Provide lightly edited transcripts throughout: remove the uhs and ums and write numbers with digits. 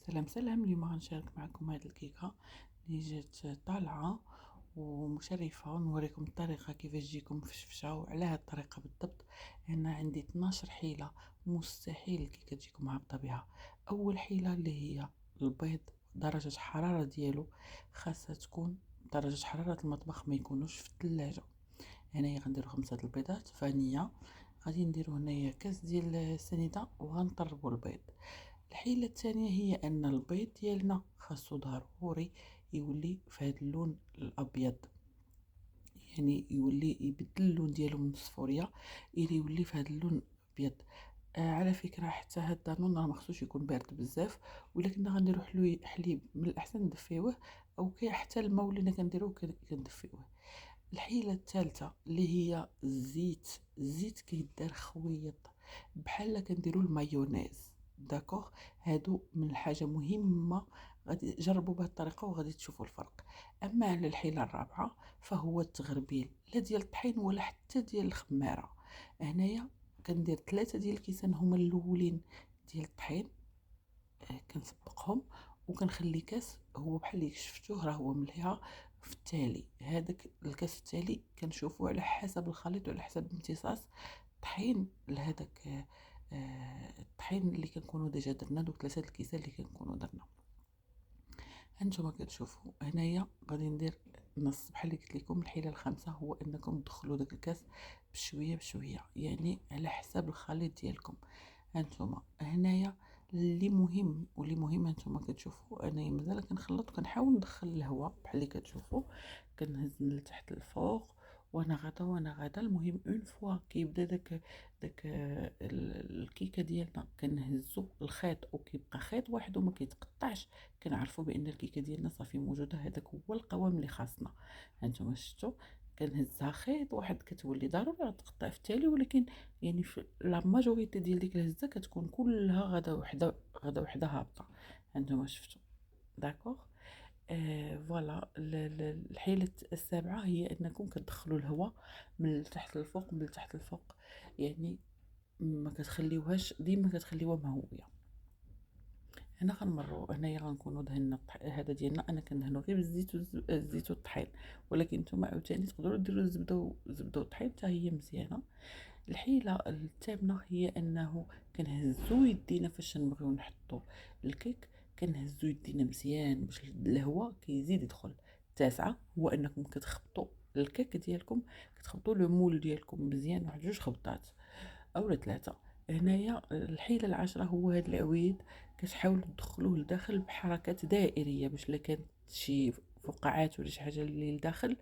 سلام سلام، اليوم غنشارك معكم هاد الكيكة اللي جات طالعة ومشرفة. نوريكم الطريقة كيفاش تجيكم مفشفشة وعلى هاد الطريقة بالضبط. هنا عندي 12 حيلة مستحيل الكيكة تجيكم هابطة بها. أول حيلة اللي هي البيض، درجة الحرارة ديالو خاصها تكون درجة حرارة المطبخ، ما يكونوش في الثلاجة. هنايا غنديرو 5 البيضات فانية. غادي نديرو هنايا كاس ديال السنيدة وغنطربو البيض. الحيلة الثانية هي ان البيض ديالنا خاصو ضروري يولي في هذا اللون الابيض، يعني يولي يبدل اللون ديالو من الصفوريه الى يولي في هذا اللون الابيض. على فكره حتى هاد الدانون راه مخصوش يكون بارد بزاف، ولكن غنديرو حليب من الاحسن ندفيوه، او حتى الماء اللي كنديروه كندفيوه. الحيله الثالثه اللي هي الزيت كيدار خويط بحال كنديروا المايونيز. داكوغ، هادو من الحاجه مهمه، غادي جربوا بهذه الطريقه وغادي تشوفوا الفرق. اما على الحيله الرابعه فهو التغربيل، لا ديال الطحين ولا حتى ديال الخماره. هنايا كندير 3 ديال الكيسان هما الاولين ديال الطحين، كنسبقهم وكنخلي كاس هو بحال اللي شفتوه راه هو مليها في التالي. هذاك الكاس التالي كنشوفوا على حسب الخليط وعلى حسب امتصاص الطحين لهذاك الطحين اللي كنكونوا ديجا درنا، دوك 3 الكيسان اللي كنكونوا درنا. هانتوما كتشوفوا هنايا غادي ندير نص بحال اللي قلت لكم. الحيله الخامسه هو انكم تدخلوا داك الكاس بشويه بشويه، يعني على حساب الخليط ديالكم. هانتوما هنايا اللي مهم واللي مهم هانتوما كتشوفوا انايا مازال كنخلط وكنحاول ندخل الهواء بحال اللي كتشوفوا، كنهز من التحت للفوق وانا غادا. المهم اون فوا كيبدا الكيكه ديالنا كنهزو الخيط وكيبقى خيط واحد وما كيتقطعش، كنعرفوا بان الكيكه ديالنا صافي موجوده. هذاك هو القوام اللي خاصنا. هانتوما شفتوا كنهزها خيط واحد، كتولي ضروري غتقطع في التالي، ولكن يعني في لا ماجوريتي ديال ديك الهزه كتكون كلها غدا وحده هابطه. هانتوما شفتوا. داكوغ. فوالا. الحيلة السابعة هي انكم كتدخلوا الهواء من التحت للفوق من التحت للفوق، يعني ما كتخليوهاش ديما، كتخليوها مهويه. هنا غنمروا هنايا غنكونوا دهنا هذا ديالنا. انا كندهنو غير بالزيت الزيت والطحين، ولكن نتوما عاوتاني تقدروا ديروا الزبده والطحين حتى هي مزيانه. الحيله الثامنه هي انه كنهزو يدينا فاش نبغيو نحطوا الكيك، كنهزو يدينا مزيان باش الهواء كيزيد يدخل. التاسعه هو انكم كتخبطوا الكيك ديالكم، كتخبطوا لو مول ديالكم مزيان واحد 2 خبطات او 3. هنايا الحيله العاشره هو هاد العويد، كتحاولوا تدخلوه لداخل بحركات دائريه باش لا كانت شي فقاعات ولا شي حاجه اللي لداخل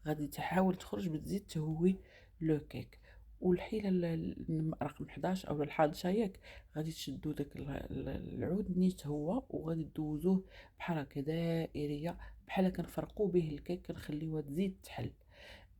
غادي تحاول تخرج بتزيد تهوي لو كيك. والحيله رقم 11 او 11 ياك، غادي تشدوا داك العود نيت هو وغادي دوزوه بحركه دائريه بحال كنفرقوا به الكيك، كنخليوها تزيد تحل.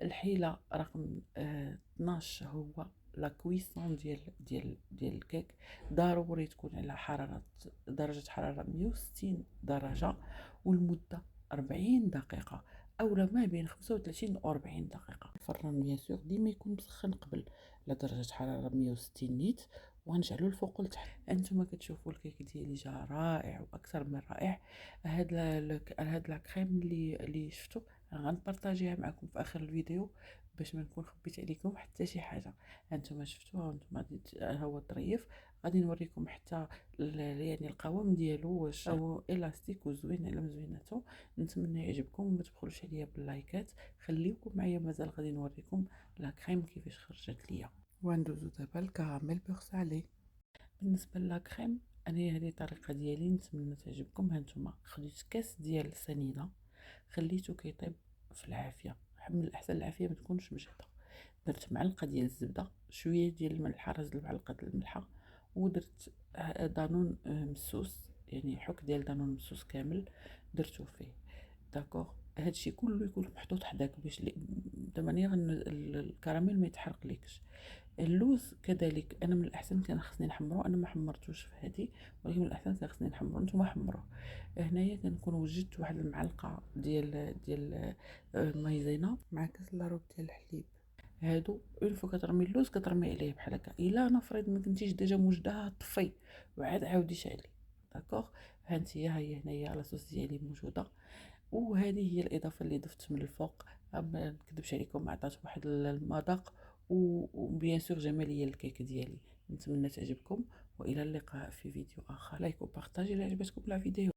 الحيله رقم 12 هو لا كويسون ديال الكيك. ضروري تكون على درجه حراره 160 درجه، والمده 40 دقيقه، او ما بين 35 و 40 دقيقه. الفران بيان سور ديما يكون مسخن قبل على درجه حراره 160 نيت، وغنشعلو الفوق والتحت. انتما كتشوفوا الكيك ديالي جا رائع واكثر من رائع. هاد لا كريم اللي شفتو غنبارطاجيها معكم في اخر الفيديو باش ما نكون خبيت عليكم حتى شي حاجه. هانتوما شفتوها، هانتوما ها هو الظريف. غادي نوريكم حتى يعني القوام ديالو واش هو الاستيك وزوين على مزويناتو. نتمنى يعجبكم وما تبخلوش عليا باللايكات. خليكم معايا مازال غادي نوريكم لا كريم كيفاش خرجت ليا. وندوزو دابا الكراميل بيغ سالي. بالنسبه للا كريم انا هذه الطريقه ديالي، نتمنى تعجبكم. هانتوما خديت كاس ديال السنيده، خليته كيطيب في العافيه، من الاحسن العافيه ما تكونش مجهده. درت معلقه ديال الزبده، شويه ديال الملح، رز معلقه الملحه، ودرت دانون مسوس، يعني حك ديال دانون مسوس كامل درتو فيه. داكوغ. هادشي كله يكون محطوط حداك باش دمانيغ الكراميل ما يتحرق ليكش. اللوز كذلك انا من الاحسن كان خصني نحمرو، انا ما حمرتوش في هذه، ولكن من الاحسن كان خصني نحمرو، نتوما حمروه. هنايا كنكون وجدت واحد المعلقه ديال مايزينا مع كاس لاروب ديال الحليب. هادو اون فوا كترمي اللوز كترمي عليه بحال هكا. الا نفرض ما كنتيش ديجا موجدها طفي وعاد عاودي شعلي. داكوغ. هانتيا ها هي هنايا لاصوص ديالي موجوده. وهذه هي الاضافه اللي ضفت من الفوق، ما نكذبش عليكم عطات واحد المذاق وبيان سور جماليه للكيك ديالي. نتمنى تعجبكم، والى اللقاء في فيديو اخر. لايك وبارطاجي الا عجبتكم لا فيديو.